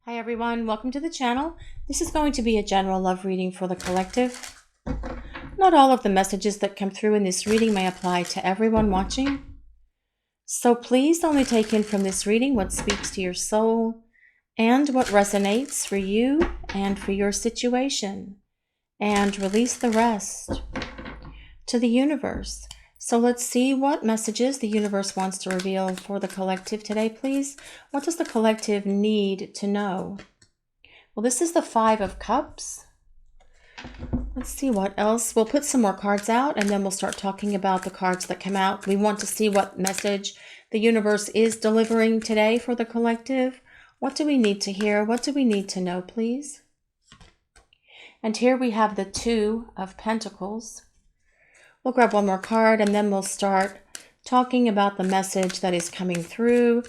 Hi everyone, welcome to the channel. This is going to be a general love reading for the collective. Not all of the messages that come through in this reading may apply to everyone watching. So please only take in from this reading what speaks to your soul and what resonates for you and for your situation. And release the rest to the universe. So let's see what messages the universe wants to reveal for the collective today, please. What does the collective need to know? Well, this is the Five of Cups. Let's see what else. We'll put some more cards out and then we'll start talking about the cards that come out. We want to see what message the universe is delivering today for the collective. What do we need to hear? What do we need to know, please? And here we have the Two of Pentacles. We'll grab one more card and then we'll start talking about the message that is coming through.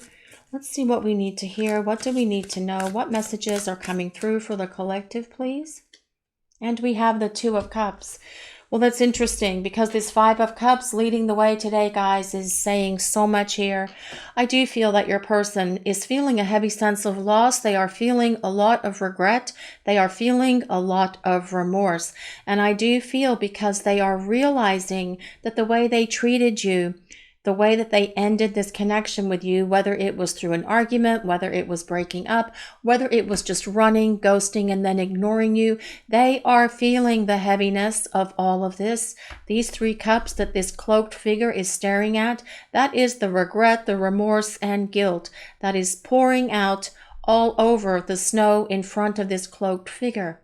Let's see what we need to hear. What do we need to know? What messages are coming through for the collective, please? And we have the Two of Cups. Well, that's interesting because this Five of Cups leading the way today, guys, is saying so much here. I do feel that your person is feeling a heavy sense of loss. They are feeling a lot of regret. They are feeling a lot of remorse. And I do feel because they are realizing that the way they treated you, the way that they ended this connection with you, whether it was through an argument, whether it was breaking up, whether it was just running, ghosting, and then ignoring you, they are feeling the heaviness of all of this. These three cups that this cloaked figure is staring at, that is the regret, the remorse, and guilt that is pouring out all over the snow in front of this cloaked figure.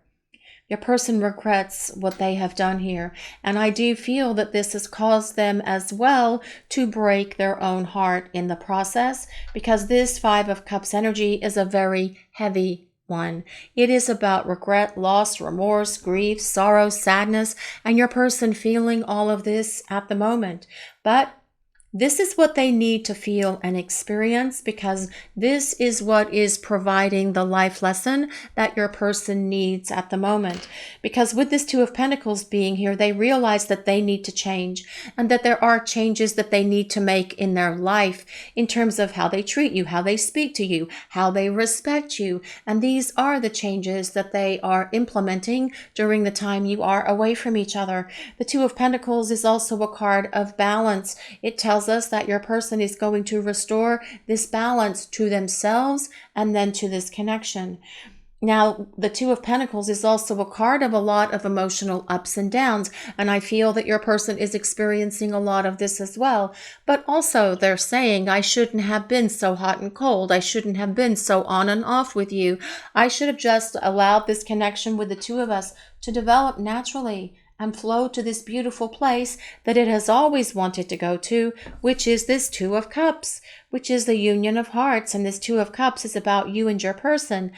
Your person regrets what they have done here. And I do feel that this has caused them as well to break their own heart in the process, because this Five of Cups energy is a very heavy one. It is about regret, loss, remorse, grief, sorrow, sadness, and your person feeling all of this at the moment. But this is what they need to feel and experience, because this is what is providing the life lesson that your person needs at the moment. Because with this Two of Pentacles being here, they realize that they need to change and that there are changes that they need to make in their life in terms of how they treat you, how they speak to you, how they respect you. And these are the changes that they are implementing during the time you are away from each other. The Two of Pentacles is also a card of balance. It tells us that your person is going to restore this balance to themselves and then to this connection. Now, the Two of Pentacles is also a card of a lot of emotional ups and downs, and I feel that your person is experiencing a lot of this as well. But also they're saying, I shouldn't have been so hot and cold. I shouldn't have been so on and off with you. I should have just allowed this connection with the two of us to develop naturally and flow to this beautiful place that it has always wanted to go to, which is this Two of Cups, which is the union of hearts. And this Two of Cups is about you and your person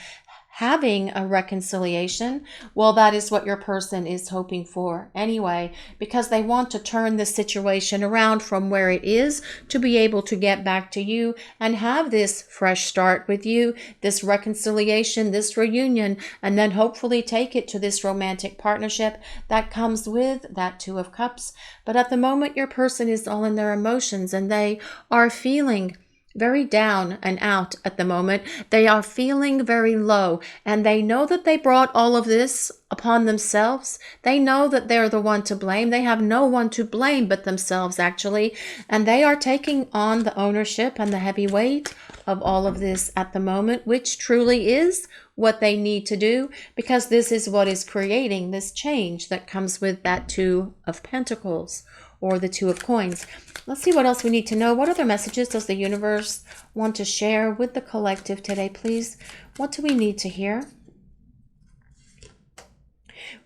having a reconciliation. Well, that is what your person is hoping for anyway, because they want to turn this situation around from where it is to be able to get back to you and have this fresh start with you, this reconciliation, this reunion, and then hopefully take it to this romantic partnership that comes with that Two of Cups. But at the moment, your person is all in their emotions and they are feeling very down and out at the moment. They are feeling very low, and they know that they brought all of this upon themselves. They know that they're the one to blame. They have no one to blame but themselves, actually, and they are taking on the ownership and the heavy weight of all of this at the moment, which truly is what they need to do, because this is what is creating this change that comes with that Two of Pentacles or the Two of Coins. Let's see what else we need to know. What other messages does the universe want to share with the collective today, please? What do we need to hear?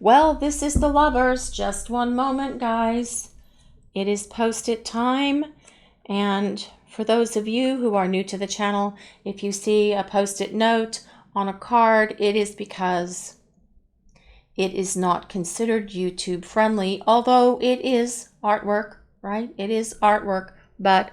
Well, this is the Lovers. Just one moment, guys. It is post-it time. And for those of you who are new to the channel, if you see a post-it note on a card, it is because it is not considered YouTube friendly, although it is artwork, right? It is artwork, but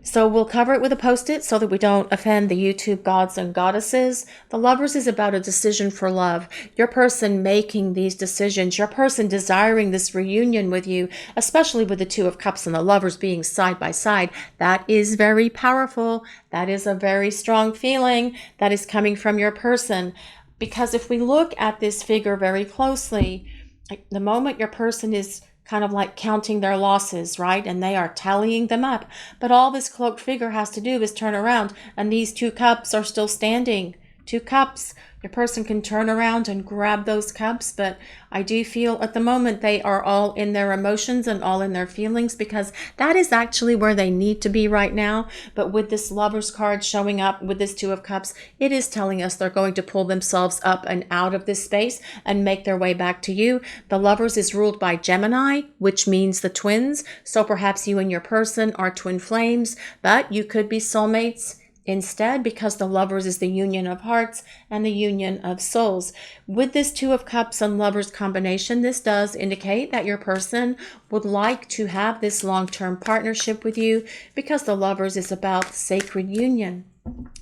So we'll cover it with a post-it so that we don't offend the YouTube gods and goddesses. The Lovers is about a decision for love. Your person making these decisions, your person desiring this reunion with you, especially with the Two of Cups and the Lovers being side by side. That is very powerful. That is a very strong feeling that is coming from your person. Because if we look at this figure very closely, the moment your person is kind of like counting their losses, right? And they are tallying them up. But all this cloaked figure has to do is turn around, and these 2 cups are still standing. 2 cups. Your person can turn around and grab those cups, but I do feel at the moment they are all in their emotions and all in their feelings, because that is actually where they need to be right now. But with this Lovers card showing up with this 2 of Cups, it is telling us they're going to pull themselves up and out of this space and make their way back to you. The Lovers is ruled by Gemini, which means the twins. So perhaps you and your person are twin flames, but you could be soulmates instead, because the Lovers is the union of hearts and the union of souls. With this 2 of Cups and Lovers combination, this does indicate that your person would like to have this long-term partnership with you, because the Lovers is about sacred union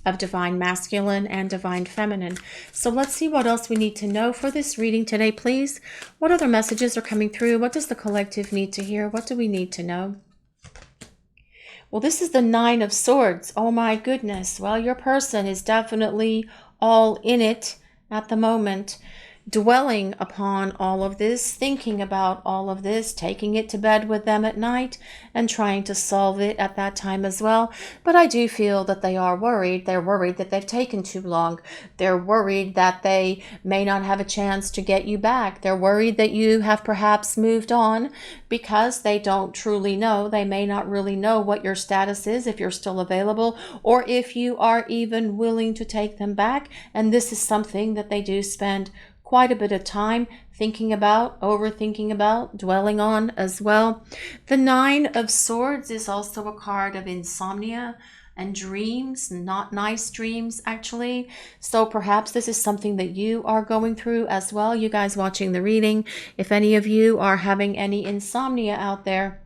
of divine masculine and divine feminine. So let's see what else we need to know for this reading today, please. What other messages are coming through? What does the collective need to hear? What do we need to know? Well, this is the 9 of Swords. Oh my goodness. Well, your person is definitely all in it at the moment, dwelling upon all of this, thinking about all of this, taking it to bed with them at night and trying to solve it at that time as well. But I do feel that they are worried. They're worried that they've taken too long. They're worried that they may not have a chance to get you back. They're worried that you have perhaps moved on, because they don't truly know. They may not really know what your status is, if you're still available, or if you are even willing to take them back. And this is something that they do spend quite a bit of time thinking about, overthinking about, dwelling on as well. The 9 of Swords is also a card of insomnia and dreams, not nice dreams actually. So perhaps this is something that you are going through as well, you guys watching the reading. If any of you are having any insomnia out there,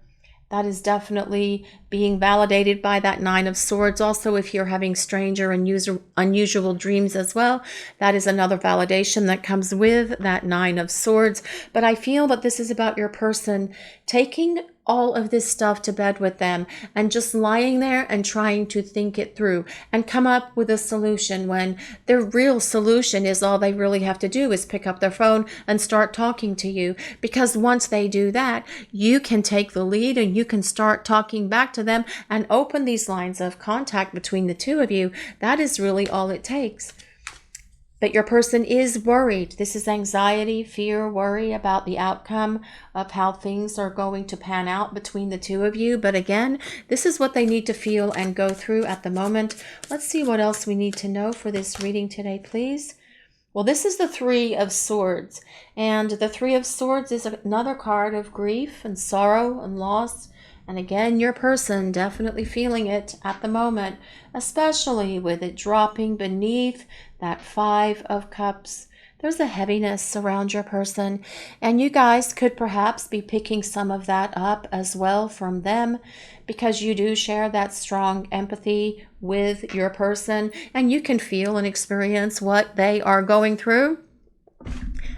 that is definitely being validated by that 9 of Swords. Also, if you're having strange or unusual dreams as well, that is another validation that comes with that 9 of Swords. But I feel that this is about your person taking all of this stuff to bed with them and just lying there and trying to think it through and come up with a solution, when their real solution is all they really have to do is pick up their phone and start talking to you. Because once they do that, you can take the lead and you can start talking back to them and open these lines of contact between the 2 of you. That is really all it takes. But your person is worried. This is anxiety, fear, worry about the outcome of how things are going to pan out between the 2 of you. But again, this is what they need to feel and go through at the moment. Let's see what else we need to know for this reading today, please. Well, this is the 3 of Swords. And the 3 of Swords is another card of grief and sorrow and loss. And again, your person definitely feeling it at the moment, especially with it dropping beneath that 5 of Cups. There's a heaviness around your person, and you guys could perhaps be picking some of that up as well from them, because you do share that strong empathy with your person, and you can feel and experience what they are going through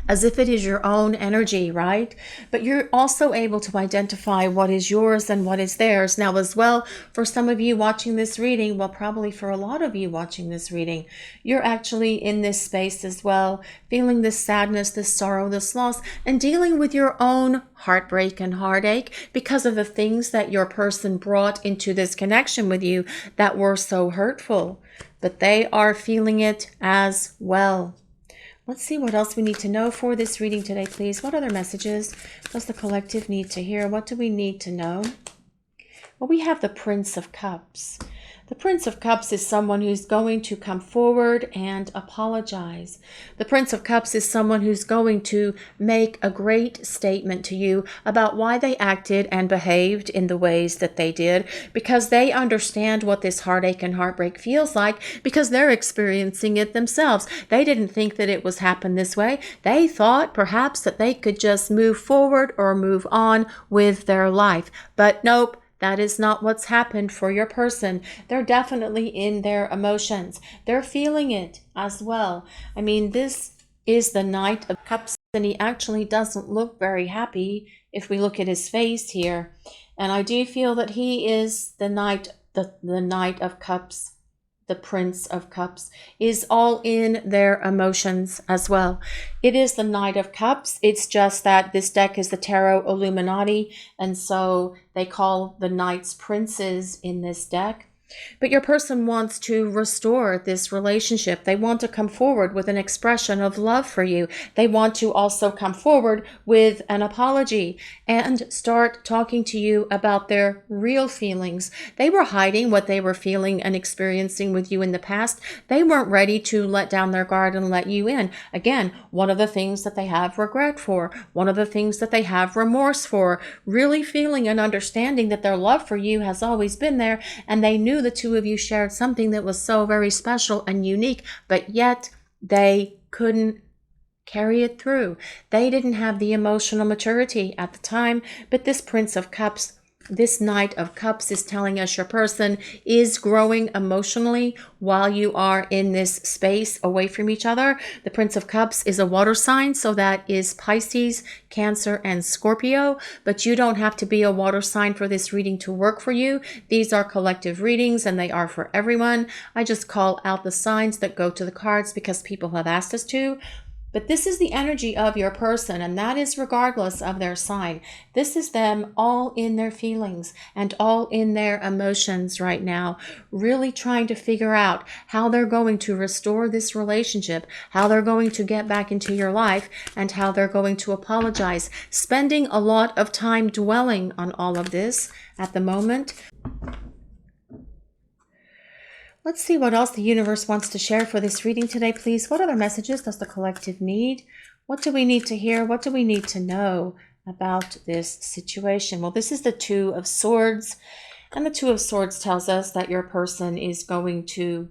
as if it is your own energy, right? But you're also able to identify what is yours and what is theirs. Now as well, for some of you watching this reading, well, probably for a lot of you watching this reading, you're actually in this space as well, feeling this sadness, this sorrow, this loss, and dealing with your own heartbreak and heartache because of the things that your person brought into this connection with you that were so hurtful. But they are feeling it as well. Let's see what else we need to know for this reading today, please. What other messages does the collective need to hear? What do we need to know? Well, we have the Prince of Cups. The Prince of Cups is someone who's going to come forward and apologize. The Prince of Cups is someone who's going to make a great statement to you about why they acted and behaved in the ways that they did, because they understand what this heartache and heartbreak feels like, because they're experiencing it themselves. They didn't think that it was happen this way. They thought perhaps that they could just move forward or move on with their life. But nope. That is not what's happened for your person. They're definitely in their emotions. They're feeling it as well. I mean, this is the Knight of Cups, and he actually doesn't look very happy if we look at his face here. And I do feel that he is the Knight of Cups. The Prince of Cups is all in their emotions as well. It is the Knight of Cups. It's just that this deck is the Tarot Illuminati, and so they call the Knights princes in this deck. But your person wants to restore this relationship. They want to come forward with an expression of love for you. They want to also come forward with an apology and start talking to you about their real feelings. They were hiding what they were feeling and experiencing with you in the past. They weren't ready to let down their guard and let you in. Again, one of the things that they have regret for, one of the things that they have remorse for, really feeling and understanding that their love for you has always been there, and they knew the two of you shared something that was so very special and unique, but yet they couldn't carry it through. They didn't have the emotional maturity at the time. But this Prince of Cups, this Knight of Cups, is telling us your person is growing emotionally while you are in this space away from each other. The Prince of Cups is a water sign, so that is Pisces, Cancer, and Scorpio. But you don't have to be a water sign for this reading to work for you. These are collective readings and they are for everyone. I just call out the signs that go to the cards because people have asked us to. But this is the energy of your person, and that is regardless of their sign. This is them all in their feelings and all in their emotions right now, really trying to figure out how they're going to restore this relationship, how they're going to get back into your life, and how they're going to apologize. Spending a lot of time dwelling on all of this at the moment. Let's see what else the universe wants to share for this reading today, please. What other messages does the collective need? What do we need to hear? What do we need to know about this situation? Well, this is the Two of Swords, and the Two of Swords tells us that your person is going to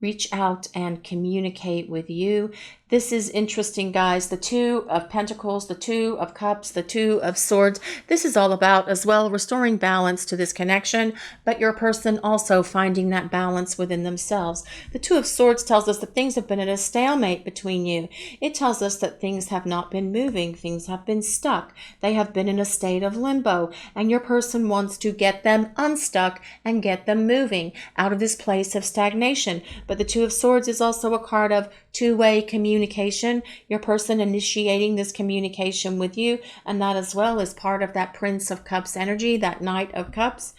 reach out and communicate with you. This is interesting, guys. The Two of Pentacles, the Two of Cups, the Two of Swords. This is all about, as well, restoring balance to this connection, but your person also finding that balance within themselves. The Two of Swords tells us that things have been at a stalemate between you. It tells us that things have not been moving. Things have been stuck. They have been in a state of limbo, and your person wants to get them unstuck and get them moving out of this place of stagnation. But the Two of Swords is also a card of two-way communication, your person initiating this communication with you, and that as well is part of that Prince of Cups energy, that Knight of Cups.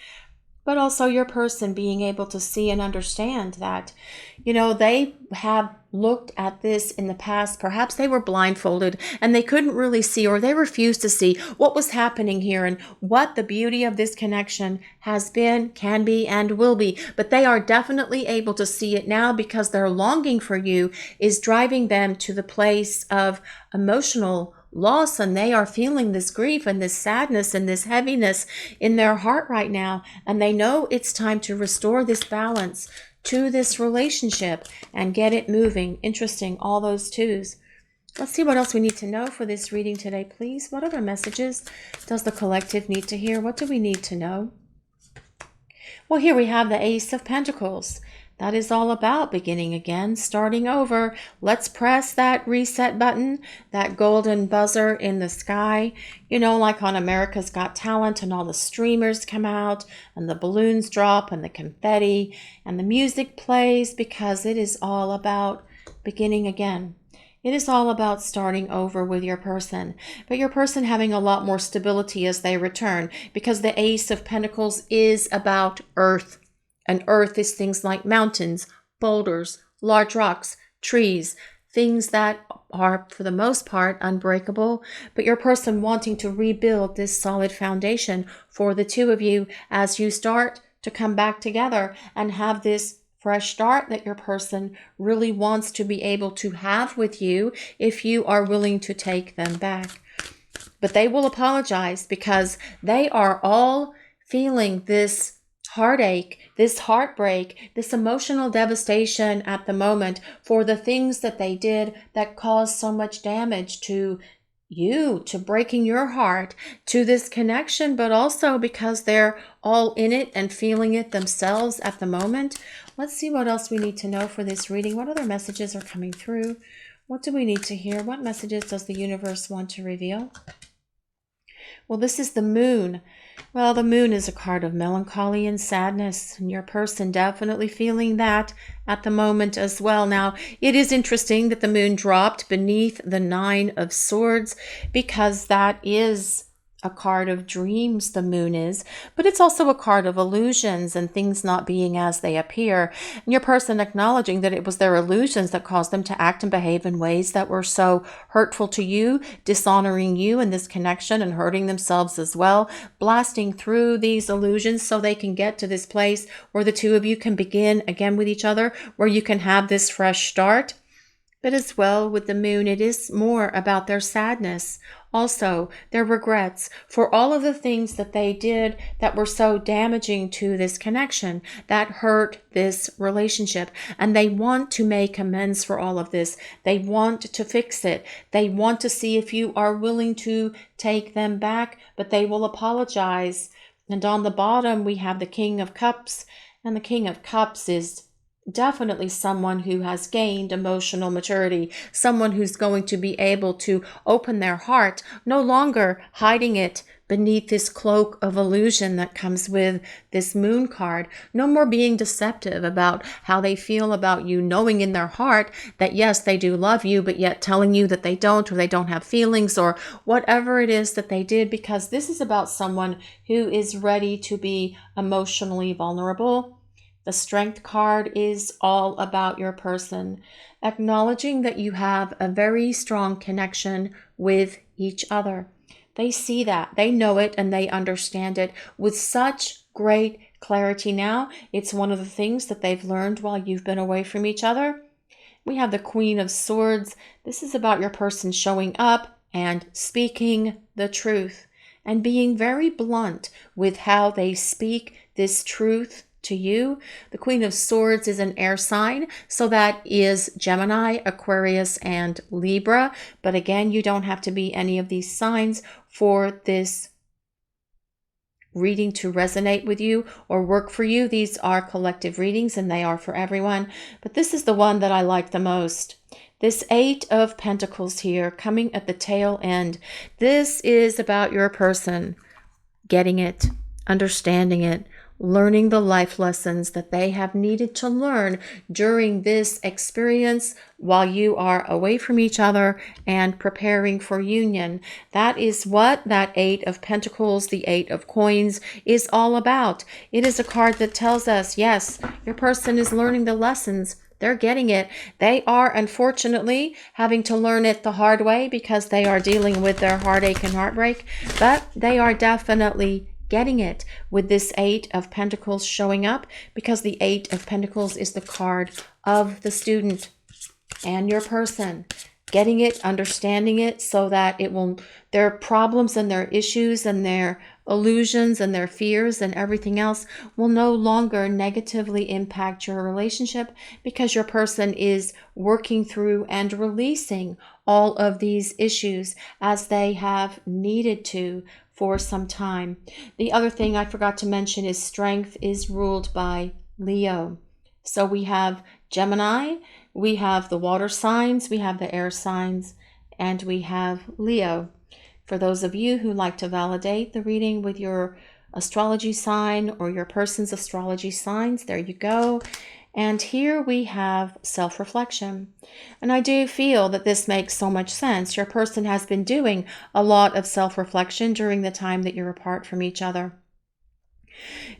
But also your person being able to see and understand that, they have looked at this in the past. Perhaps they were blindfolded and they couldn't really see, or they refused to see what was happening here and what the beauty of this connection has been, can be, and will be. But they are definitely able to see it now because their longing for you is driving them to the place of emotional loss, and they are feeling this grief and this sadness and this heaviness in their heart right now, and they know it's time to restore this balance to this relationship and get it moving. Interesting, all those twos. Let's see what else we need to know for this reading today, please. What other messages does the collective need to hear? What do we need to know? Well, here we have the Ace of Pentacles. That is all about beginning again, starting over. Let's press that reset button, that golden buzzer in the sky. Like on America's Got Talent, and all the streamers come out and the balloons drop and the confetti and the music plays, because it is all about beginning again. It is all about starting over with your person, but your person having a lot more stability as they return, because the Ace of Pentacles is about earth. And earth is things like mountains, boulders, large rocks, trees, things that are, for the most part, unbreakable. But your person wanting to rebuild this solid foundation for the two of you as you start to come back together and have this fresh start that your person really wants to be able to have with you if you are willing to take them back. But they will apologize because they are all feeling this heartache, this heartbreak, this emotional devastation at the moment for the things that they did that caused so much damage to you, to breaking your heart to this connection, but also because they're all in it and feeling it themselves at the moment. Let's see what else we need to know for this reading. What other messages are coming through? What do we need to hear? What messages does the universe want to reveal? Well, this is the moon. Well, the moon is a card of melancholy and sadness, and your person definitely feeling that at the moment as well. Now, it is interesting that the moon dropped beneath the Nine of Swords, because that is a card of dreams, the moon is, but it's also a card of illusions and things not being as they appear. And your person acknowledging that it was their illusions that caused them to act and behave in ways that were so hurtful to you, dishonoring you in this connection and hurting themselves as well, blasting through these illusions so they can get to this place where the two of you can begin again with each other, where you can have this fresh start. But as well with the moon, it is more about their sadness, also their regrets for all of the things that they did that were so damaging to this connection, that hurt this relationship. And they want to make amends for all of this. They want to fix it. They want to see if you are willing to take them back, but they will apologize. And on the bottom, we have the King of Cups, and the King of Cups is definitely someone who has gained emotional maturity, someone who's going to be able to open their heart, no longer hiding it beneath this cloak of illusion that comes with this moon card. No more being deceptive about how they feel about you, knowing in their heart that yes, they do love you, but yet telling you that they don't, or they don't have feelings, or whatever it is that they did, because this is about someone who is ready to be emotionally vulnerable. The Strength card is all about your person, acknowledging that you have a very strong connection with each other. They see that, they know it, and they understand it with such great clarity now. It's one of the things that they've learned while you've been away from each other. We have the Queen of Swords. This is about your person showing up and speaking the truth and being very blunt with how they speak this truth to you. The Queen of Swords is an air sign, so that is Gemini, Aquarius, and Libra. But again, you don't have to be any of these signs for this reading to resonate with you or work for you. These are collective readings and they are for everyone. But this is the one that I like the most. This Eight of Pentacles here, coming at the tail end. This is about your person getting it, understanding it, learning the life lessons that they have needed to learn during this experience while you are away from each other and preparing for union. That is what that Eight of Pentacles, the Eight of Coins, is all about. It is a card that tells us, yes, your person is learning the lessons. They're getting it. They are, unfortunately, having to learn it the hard way because they are dealing with their heartache and heartbreak, but they are definitely getting it with this Eight of Pentacles showing up, because the Eight of Pentacles is the card of the student and your person getting it, understanding it, so that it will, their problems and their issues and their illusions and their fears and everything else will no longer negatively impact your relationship, because your person is working through and releasing all of these issues as they have needed to for some time. The other thing I forgot to mention is Strength is ruled by Leo. So we have Gemini, we have the water signs, we have the air signs, and we have Leo. For those of you who like to validate the reading with your astrology sign or your person's astrology signs, there you go. And here we have self-reflection. And I do feel that this makes so much sense. Your person has been doing a lot of self-reflection during the time that you're apart from each other,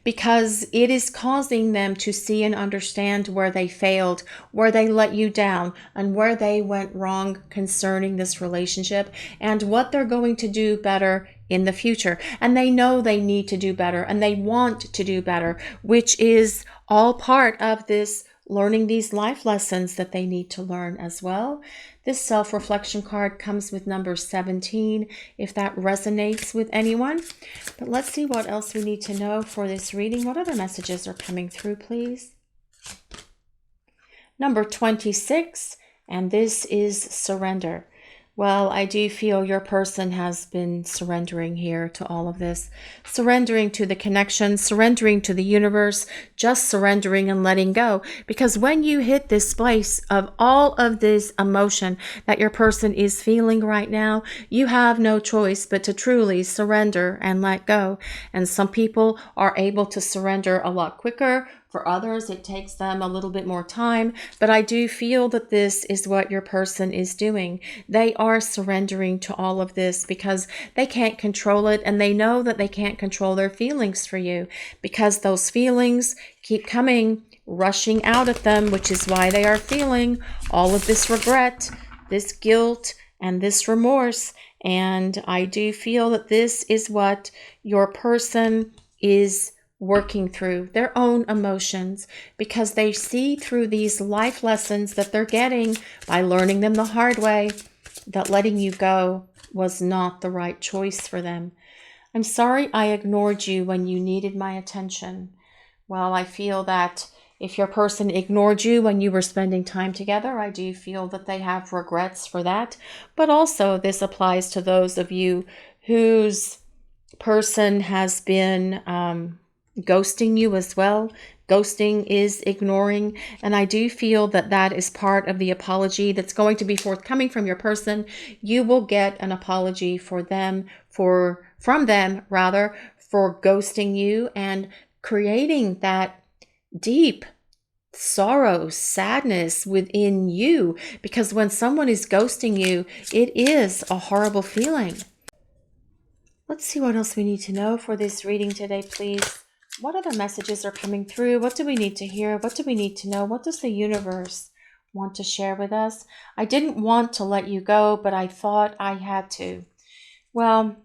because it is causing them to see and understand where they failed, where they let you down, and where they went wrong concerning this relationship, and what they're going to do better in the future. And they know they need to do better, and they want to do better, which is all part of this learning these life lessons that they need to learn as well. This self-reflection card comes with number 17, if that resonates with anyone. But let's see what else we need to know for this reading. What other messages are coming through, please? Number 26, and this is surrender. Well, I do feel your person has been surrendering here to all of this, surrendering to the connection, surrendering to the universe, just surrendering and letting go. Because when you hit this place of all of this emotion that your person is feeling right now, you have no choice but to truly surrender and let go. And some people are able to surrender a lot quicker. For others, it takes them a little bit more time, but I do feel that this is what your person is doing. They are surrendering to all of this because they can't control it, and they know that they can't control their feelings for you because those feelings keep coming, rushing out at them, which is why they are feeling all of this regret, this guilt, and this remorse. And I do feel that this is what your person is working through, their own emotions, because they see through these life lessons that they're getting by learning them the hard way, that letting you go was not the right choice for them. I'm sorry I ignored you when you needed my attention. Well, I feel that if your person ignored you when you were spending time together, I do feel that they have regrets for that. But also this applies to those of you whose person has been ghosting you as well. Ghosting is ignoring, and I do feel that that is part of the apology that's going to be forthcoming from your person. You will get an apology from them for ghosting you and creating that deep sorrow, sadness within you, because when someone is ghosting you, it is a horrible feeling. Let's see what else we need to know for this reading today, please. What other messages are coming through? What do we need to hear? What do we need to know? What does the universe want to share with us? I didn't want to let you go, but I thought I had to. Well,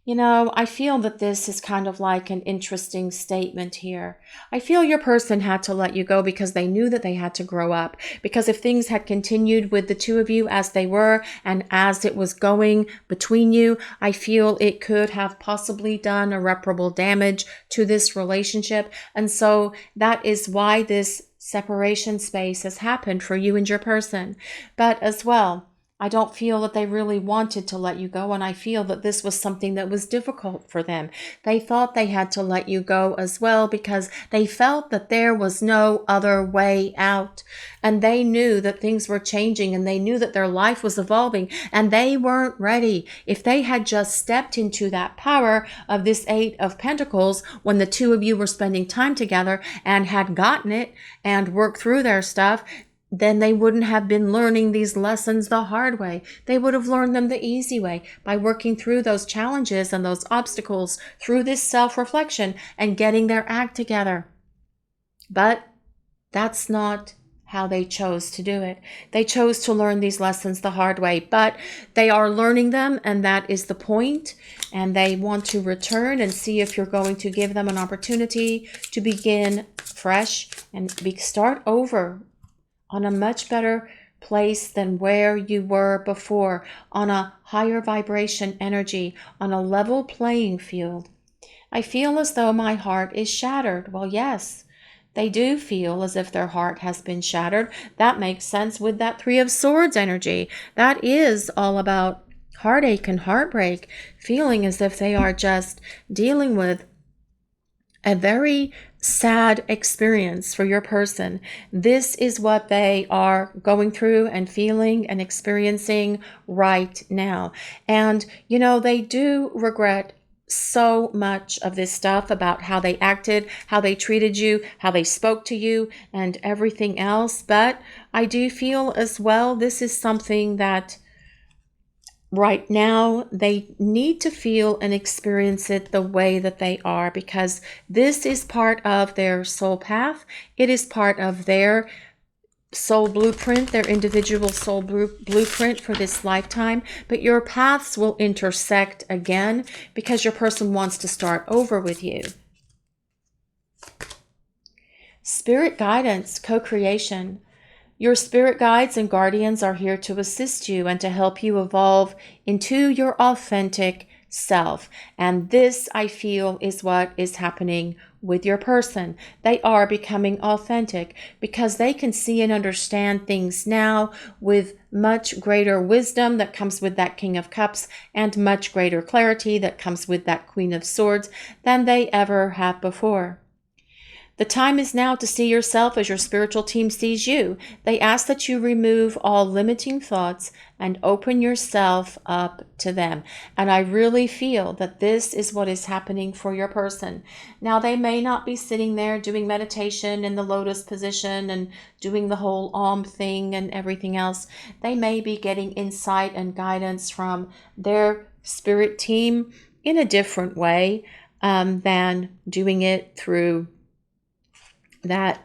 you know, I feel that this is kind of like an interesting statement here. I feel your person had to let you go because they knew that they had to grow up. Because if things had continued with the two of you as they were and as it was going between you, I feel it could have possibly done irreparable damage to this relationship. And so that is why this separation space has happened for you and your person. But as well, I don't feel that they really wanted to let you go, and I feel that this was something that was difficult for them. They thought they had to let you go as well because they felt that there was no other way out, and they knew that things were changing, and they knew that their life was evolving, and they weren't ready. If they had just stepped into that power of this Eight of Pentacles when the two of you were spending time together and had gotten it and worked through their stuff, then they wouldn't have been learning these lessons the hard way. They would have learned them the easy way by working through those challenges and those obstacles through this self-reflection and getting their act together. But that's not how they chose to do it. They chose to learn these lessons the hard way, but they are learning them, and that is the point. And they want to return and see if you're going to give them an opportunity to begin fresh and start over on a much better place than where you were before, on a higher vibration energy, on a level playing field. I feel as though my heart is shattered. Well, yes, they do feel as if their heart has been shattered. That makes sense with that Three of Swords energy. That is all about heartache and heartbreak, feeling as if they are just dealing with a very sad experience for your person. This is what they are going through and feeling and experiencing right now. And, you know, they do regret so much of this stuff about how they acted, how they treated you, how they spoke to you, and everything else. But I do feel as well, this is something that right now they need to feel and experience it the way that they are, because this is part of their soul path. It is part of their soul blueprint, their individual soul blueprint for this lifetime. But your paths will intersect again because your person wants to start over with you. Spirit guidance, co-creation. Your spirit guides and guardians are here to assist you and to help you evolve into your authentic self. And this, I feel, is what is happening with your person. They are becoming authentic because they can see and understand things now with much greater wisdom that comes with that King of Cups and much greater clarity that comes with that Queen of Swords than they ever have before. The time is now to see yourself as your spiritual team sees you. They ask that you remove all limiting thoughts and open yourself up to them. And I really feel that this is what is happening for your person. Now, they may not be sitting there doing meditation in the lotus position and doing the whole Om thing and everything else. They may be getting insight and guidance from their spirit team in a different way than doing it through that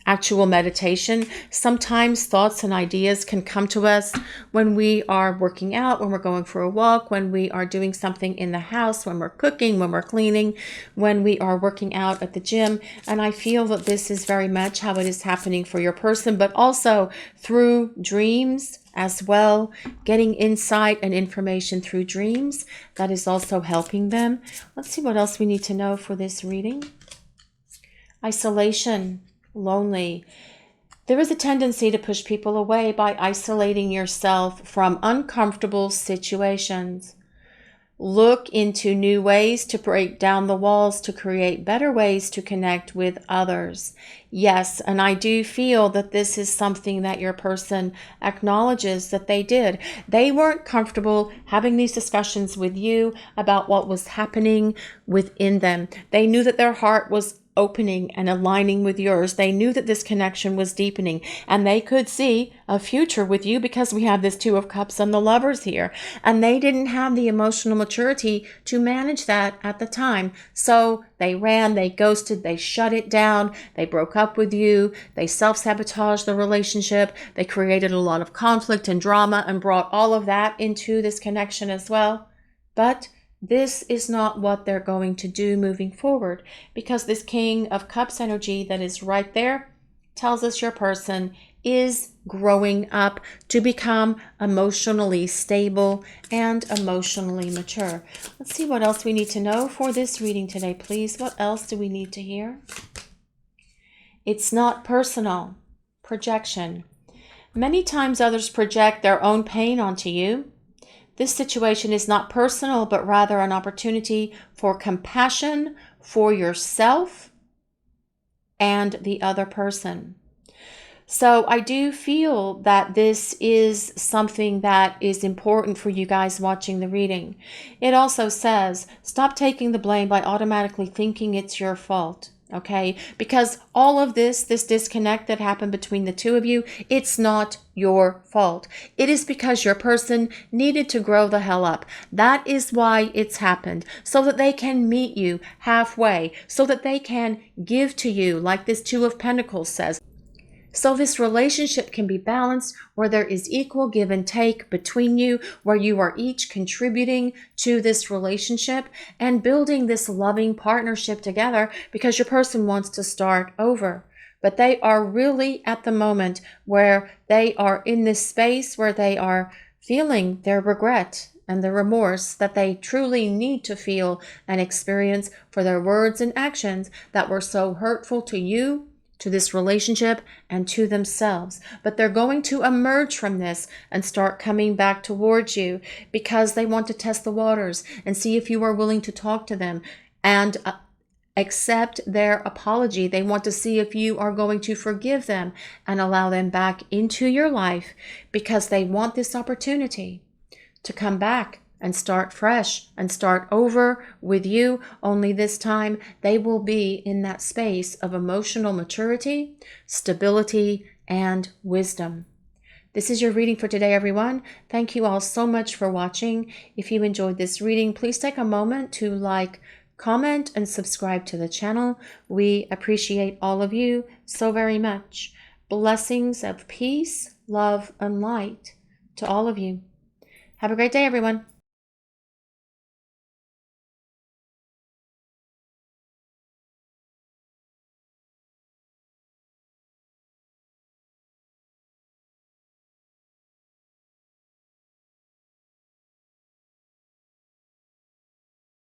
actual meditation. Sometimes thoughts and ideas can come to us when we are working out, when we're going for a walk, when we are doing something in the house, when we're cooking, when we're cleaning, when we are working out at the gym. And I feel that this is very much how it is happening for your person, but also through dreams as well, getting insight and information through dreams. That is also helping them. Let's see what else we need to know for this reading. Isolation, lonely. There is a tendency to push people away by isolating yourself from uncomfortable situations. Look into new ways to break down the walls to create better ways to connect with others. Yes, and I do feel that this is something that your person acknowledges that they did. They weren't comfortable having these discussions with you about what was happening within them. They knew that their heart was opening and aligning with yours. They knew that this connection was deepening and they could see a future with you because we have this Two of Cups and the Lovers here. And they didn't have the emotional maturity to manage that at the time. So they ran, they ghosted, they shut it down, they broke up with you, they self-sabotaged the relationship, they created a lot of conflict and drama and brought all of that into this connection as well. But this is not what they're going to do moving forward, because this King of Cups energy that is right there tells us your person is growing up to become emotionally stable and emotionally mature. Let's see what else we need to know for this reading today, please. What else do we need to hear? It's not personal. Projection. Many times others project their own pain onto you. This situation is not personal, but rather an opportunity for compassion for yourself and the other person. So I do feel that this is something that is important for you guys watching the reading. It also says, stop taking the blame by automatically thinking it's your fault. Okay, because all of this disconnect that happened between the two of you, it's not your fault. It is because your person needed to grow the hell up. That is why it's happened, so that they can meet you halfway, so that they can give to you, like this Two of Pentacles says. So this relationship can be balanced, where there is equal give and take between you, where you are each contributing to this relationship and building this loving partnership together, because your person wants to start over. But they are really at the moment where they are in this space where they are feeling their regret and the remorse that they truly need to feel and experience for their words and actions that were so hurtful to you, to this relationship, and to themselves. But they're going to emerge from this and start coming back towards you because they want to test the waters and see if you are willing to talk to them and accept their apology. They want to see if you are going to forgive them and allow them back into your life, because they want this opportunity to come back and start fresh and start over with you. Only this time they will be in that space of emotional maturity, stability, and wisdom. This is your reading for today, everyone. Thank you all so much for watching. If you enjoyed this reading, please take a moment to like, comment, and subscribe to the channel. We appreciate all of you so very much. Blessings of peace, love, and light to all of you. Have a great day, everyone.